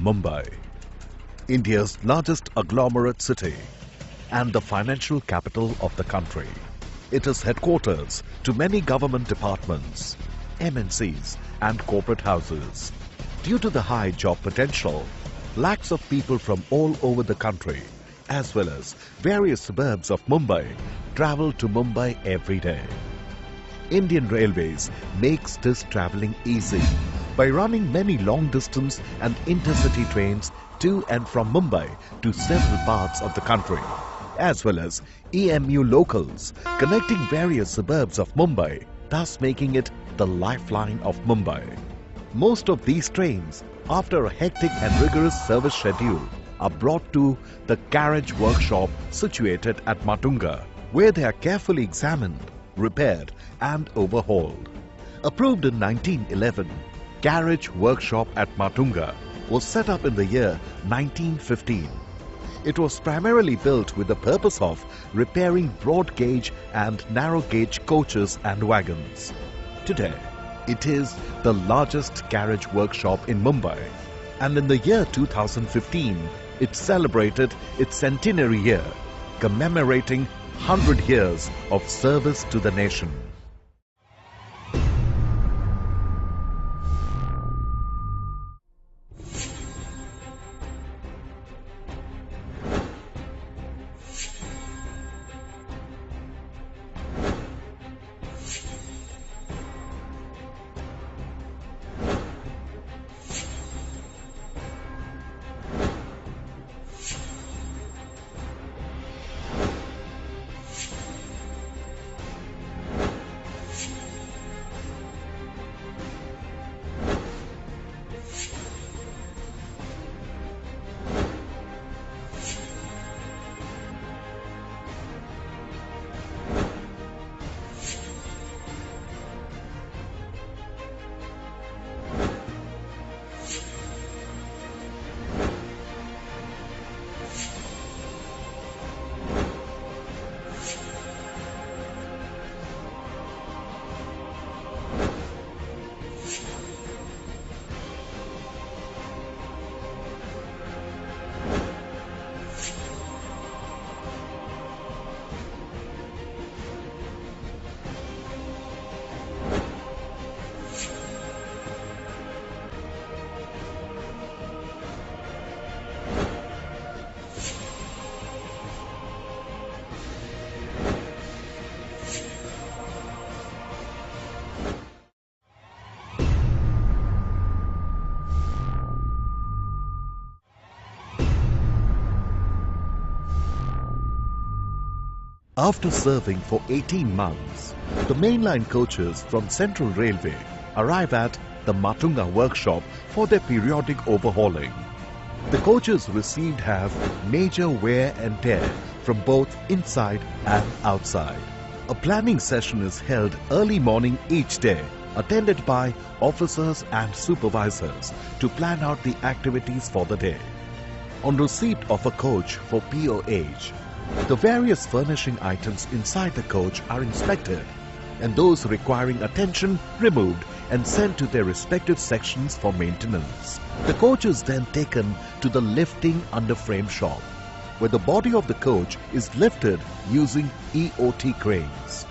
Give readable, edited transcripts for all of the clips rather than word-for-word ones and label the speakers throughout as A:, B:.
A: Mumbai, India's largest agglomerate city and the financial capital of the country. It is headquarters to many government departments, MNCs and corporate houses. Due to the high job potential, lakhs of people from all over the country as well as various suburbs of Mumbai travel to Mumbai every day. Indian Railways makes this travelling easy by running many long-distance and intercity trains to and from Mumbai to several parts of the country, as well as EMU locals connecting various suburbs of Mumbai, thus making it the lifeline of Mumbai. Most of these trains, after a hectic and rigorous service schedule, are brought to the garage workshop situated at Matunga, where they are carefully examined, repaired and overhauled. Approved in 1911, Garage Workshop at Matunga was set up in the year 1915. It was primarily built with the purpose of repairing broad gauge and narrow gauge coaches and wagons. Today, it is the largest garage workshop in Mumbai, and in the year 2015, it celebrated its centenary year, commemorating 100 years of service to the nation. After serving for 18 months, the mainline coaches from Central Railway arrive at the Matunga workshop for their periodic overhauling. The coaches received have major wear and tear from both inside and outside. A planning session is held early morning each day, attended by officers and supervisors to plan out the activities for the day. On receipt of a coach for POH, the various furnishing items inside the coach are inspected and those requiring attention removed and sent to their respective sections for maintenance. The coach is then taken to the lifting underframe shop, where the body of the coach is lifted using EOT cranes.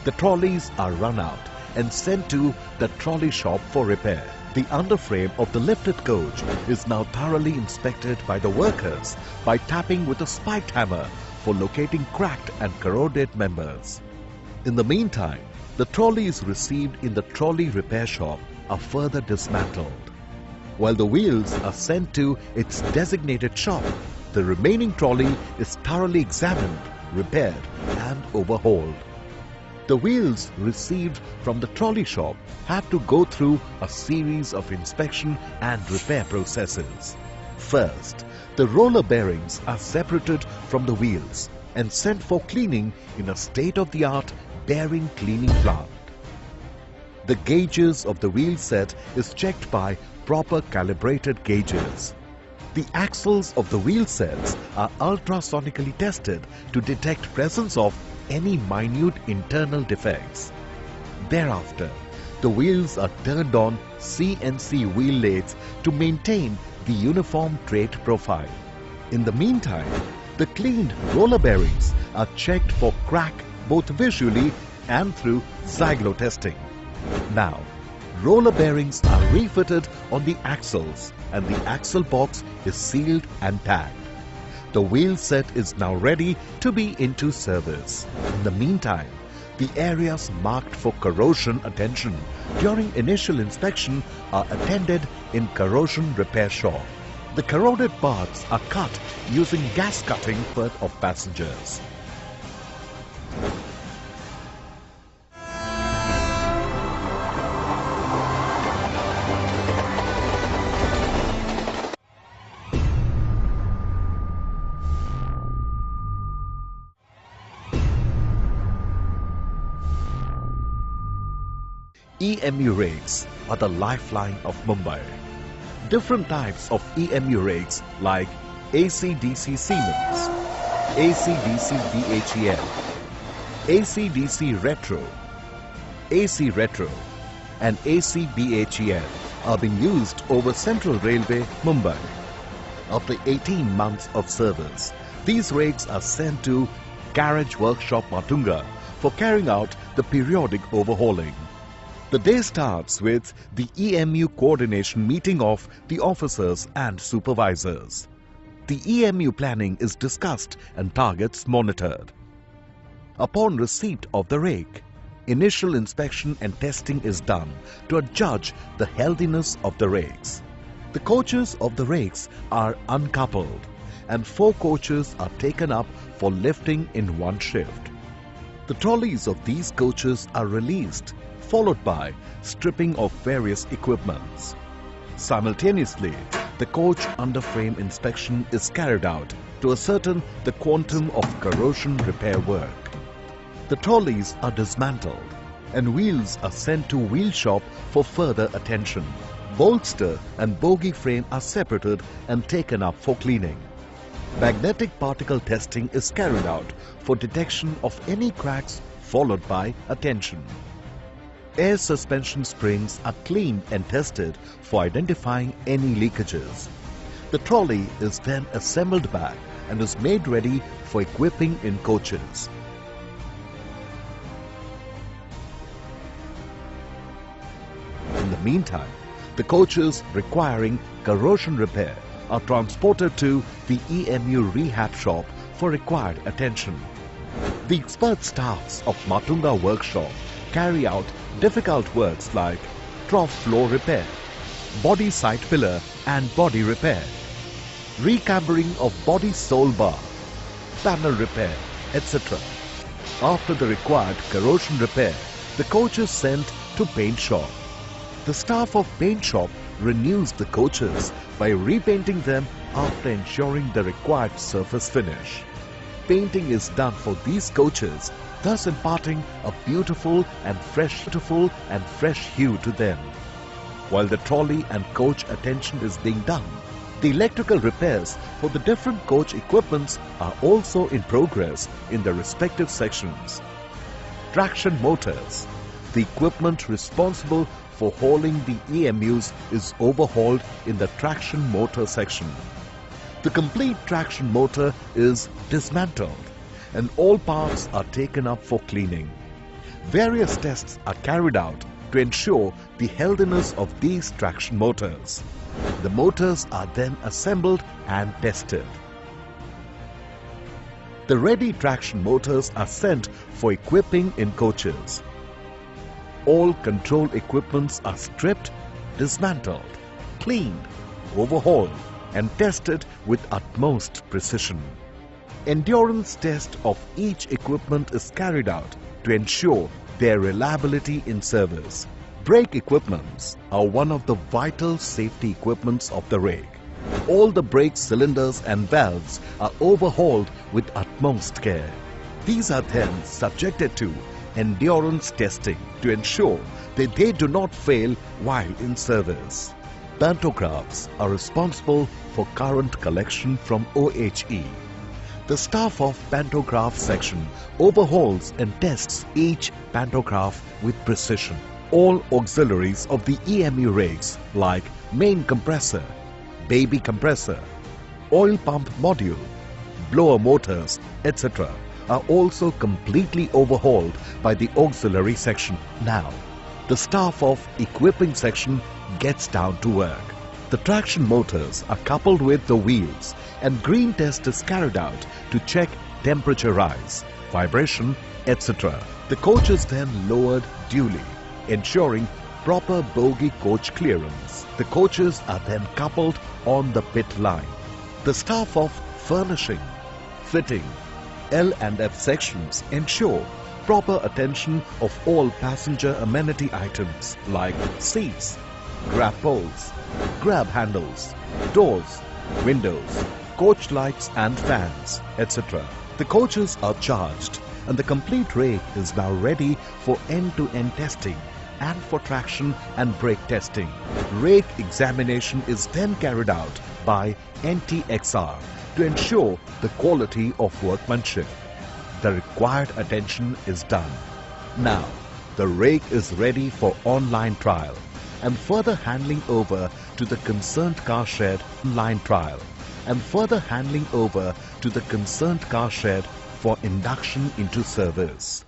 A: The trolleys are run out and sent to the trolley shop for repair. The underframe of the lifted coach is now thoroughly inspected by the workers by tapping with a spiked hammer for locating cracked and corroded members. In the meantime, the trolleys received in the trolley repair shop are further dismantled. While the wheels are sent to its designated shop, the remaining trolley is thoroughly examined, repaired and overhauled. The wheels received from the trolley shop have to go through a series of inspection and repair processes. First, the roller bearings are separated from the wheels and sent for cleaning in a state-of-the-art bearing cleaning plant. The gauges of the wheel set is checked by proper calibrated gauges. The axles of the wheel sets are ultrasonically tested to detect presence of any minute internal defects. Thereafter, the wheels are turned on CNC wheel lathes to maintain the uniform tread profile. In the meantime, the cleaned roller bearings are checked for crack both visually and through zygo testing. Now, roller bearings are refitted on the axles and the axle box is sealed and tagged. The wheel set is now ready to be into service. In the meantime, the areas marked for corrosion attention during initial inspection are attended in corrosion repair shop. The corroded parts are cut using gas cutting of passengers. EMU rakes are the lifeline of Mumbai. Different types of EMU rakes like AC/DC Siemens, AC/DC BHEL, AC/DC Retro, AC Retro and AC BHEL are being used over Central Railway, Mumbai. After 18 months of service, these rakes are sent to Garage Workshop Matunga for carrying out the periodic overhauling. The day starts with the EMU coordination meeting of the officers and supervisors. The EMU planning is discussed and targets monitored. Upon receipt of the rake, initial inspection and testing is done to judge the healthiness of the rakes. The coaches of the rakes are uncoupled and 4 coaches are taken up for lifting in one shift. The trolleys of these coaches are released, followed by stripping of various equipments. Simultaneously, the coach underframe inspection is carried out to ascertain the quantum of corrosion repair work. The trolleys are dismantled and wheels are sent to wheel shop for further attention. Bolster and bogie frame are separated and taken up for cleaning. Magnetic particle testing is carried out for detection of any cracks, followed by attention. Air suspension springs are cleaned and tested for identifying any leakages. The trolley is then assembled back and is made ready for equipping in coaches. In the meantime, the coaches requiring corrosion repair are transported to the EMU rehab shop for required attention. The expert staffs of Matunga workshop carry out difficult works like trough floor repair, body side pillar and body repair, recambering of body sole bar, panel repair, etc. After the required corrosion repair, the coach is sent to paint shop. The staff of paint shop renews the coaches by repainting them after ensuring the required surface finish. Painting is done for these coaches, thus imparting a beautiful and fresh hue to them. While the trolley and coach attention is being done, the electrical repairs for the different coach equipments are also in progress in the respective sections. Traction motors. The equipment responsible for hauling the EMUs is overhauled in the traction motor section. The complete traction motor is dismantled and all parts are taken up for cleaning. Various tests are carried out to ensure the healthiness of these traction motors. The motors are then assembled and tested. The ready traction motors are sent for equipping in coaches. All control equipments are stripped, dismantled, cleaned, overhauled and tested with utmost precision. Endurance test of each equipment is carried out to ensure their reliability in service. Brake equipments are one of the vital safety equipments of the rake. All the brake cylinders and valves are overhauled with utmost care. These are then subjected to endurance testing to ensure that they do not fail while in service. Pantographs are responsible for current collection from OHE. The staff of pantograph section overhauls and tests each pantograph with precision. All auxiliaries of the EMU rakes like main compressor, baby compressor, oil pump module, blower motors, etc. are also completely overhauled by the auxiliary section. Now, the staff of equipping section gets down to work. The traction motors are coupled with the wheels and green test is carried out to check temperature rise, vibration, etc. The coach is then lowered duly, ensuring proper bogie coach clearance. The coaches are then coupled on the pit line. The staff of furnishing, fitting, L&F sections ensure proper attention of all passenger amenity items like seats, grab poles, grab handles, doors, windows, coach lights and fans, etc. The coaches are charged and the complete rake is now ready for end-to-end testing and for traction and brake testing. Rake examination is then carried out by NTXR to ensure the quality of workmanship. The required attention is done. Now, the rake is ready for online trial and further handling over to the concerned car shed line trial and further handling over to the concerned car shed for induction into service.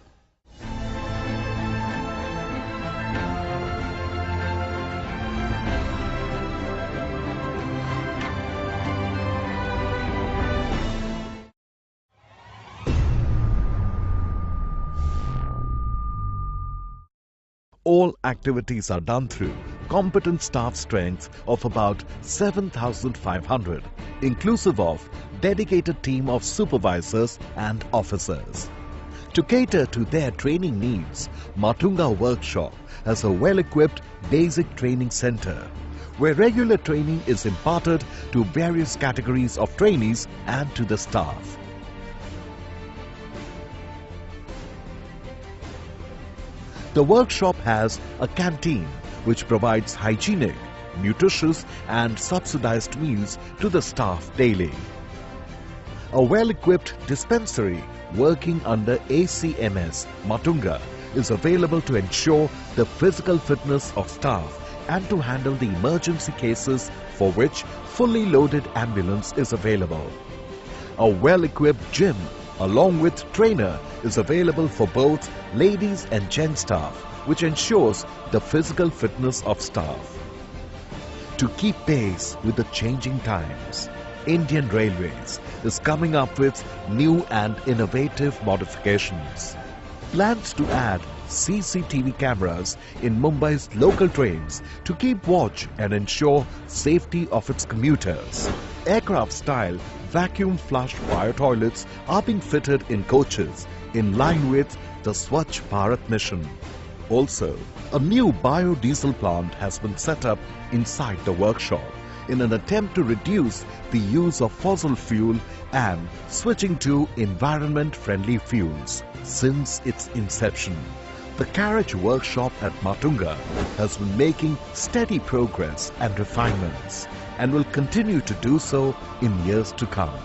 A: All activities are done through competent staff strength of about 7,500, inclusive of dedicated team of supervisors and officers. To cater to their training needs, Matunga Workshop has a well-equipped basic training center where regular training is imparted to various categories of trainees and to the staff. The workshop has a canteen which provides hygienic, nutritious and subsidized meals to the staff daily. A well-equipped dispensary working under ACMS Matunga is available to ensure the physical fitness of staff and to handle the emergency cases for which fully loaded ambulance is available. A well-equipped gym along with trainer is available for both ladies and gent staff, which ensures the physical fitness of staff. To keep pace with the changing times, Indian Railways is coming up with new and innovative modifications. Plans to add CCTV cameras in Mumbai's local trains to keep watch and ensure safety of its commuters. Aircraft-style vacuum flushed fire toilets are being fitted in coaches in line with the Swachh Bharat mission. Also, a new biodiesel plant has been set up inside the workshop in an attempt to reduce the use of fossil fuel and switching to environment-friendly fuels. Since its inception, the carriage workshop at Matunga has been making steady progress and refinements and will continue to do so in years to come.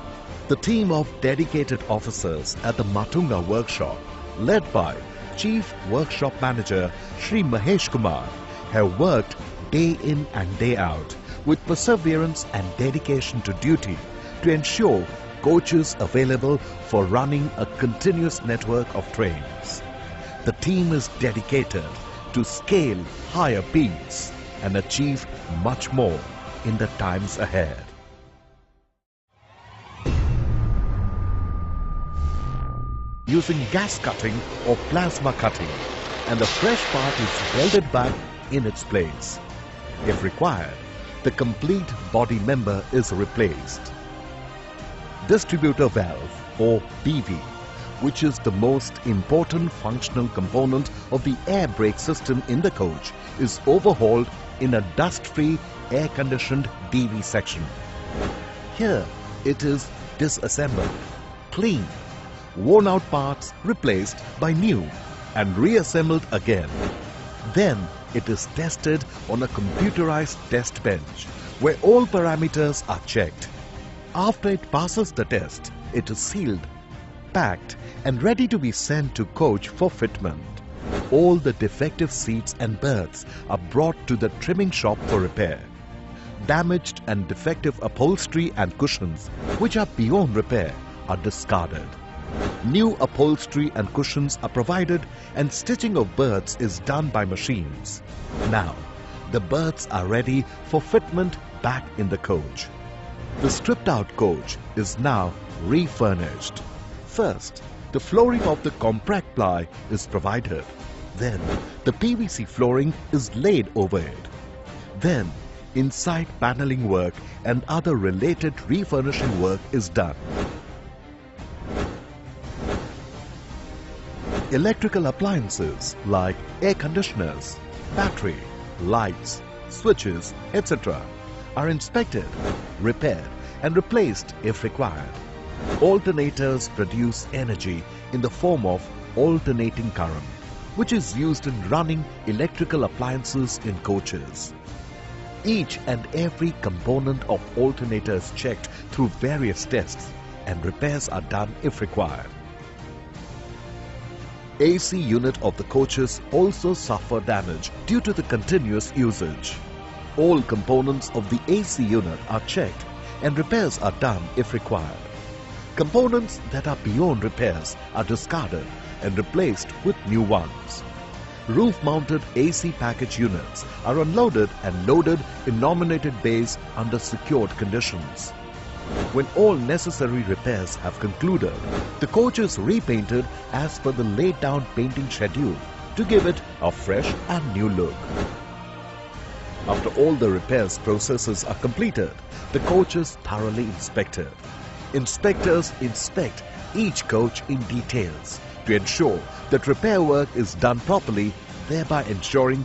A: The team of dedicated officers at the Matunga workshop, led by Chief Workshop Manager Shri Mahesh Kumar, have worked day in and day out with perseverance and dedication to duty to ensure coaches available for running a continuous network of trains. The team is dedicated to scale higher peaks and achieve much more in the times ahead. Using gas cutting or plasma cutting, and the fresh part is welded back in its place. If required, the complete body member is replaced. Distributor valve or BV, which is the most important functional component of the air brake system in the coach, is overhauled in a dust-free air-conditioned DV section. Here it is disassembled, cleaned, worn out parts replaced by new and reassembled again. Then it is tested on a computerized test bench where all parameters are checked. After it passes the test, it is sealed, packed and ready to be sent to coach for fitment. All the defective seats and berths are brought to the trimming shop for repair. Damaged and defective upholstery and cushions, which are beyond repair, are discarded. New upholstery and cushions are provided and stitching of berths is done by machines. Now, the berths are ready for fitment back in the coach. The stripped out coach is now refurnished. First, the flooring of the compact ply is provided. Then, the PVC flooring is laid over it. Then, inside paneling work and other related refurnishing work is done. Electrical appliances like air conditioners, battery, lights, switches, etc. are inspected, repaired and replaced if required. Alternators produce energy in the form of alternating current, which is used in running electrical appliances in coaches. Each and every component of alternator is checked through various tests and repairs are done if required. AC unit of the coaches also suffer damage due to the continuous usage. All components of the AC unit are checked and repairs are done if required. Components that are beyond repairs are discarded and replaced with new ones. Roof-mounted AC package units are unloaded and loaded in nominated bays under secured conditions. When all necessary repairs have concluded, the coach is repainted as per the laid down painting schedule to give it a fresh and new look. After all the repairs processes are completed, the coach is thoroughly inspected. Inspectors inspect each coach in details to ensure that repair work is done properly, thereby ensuring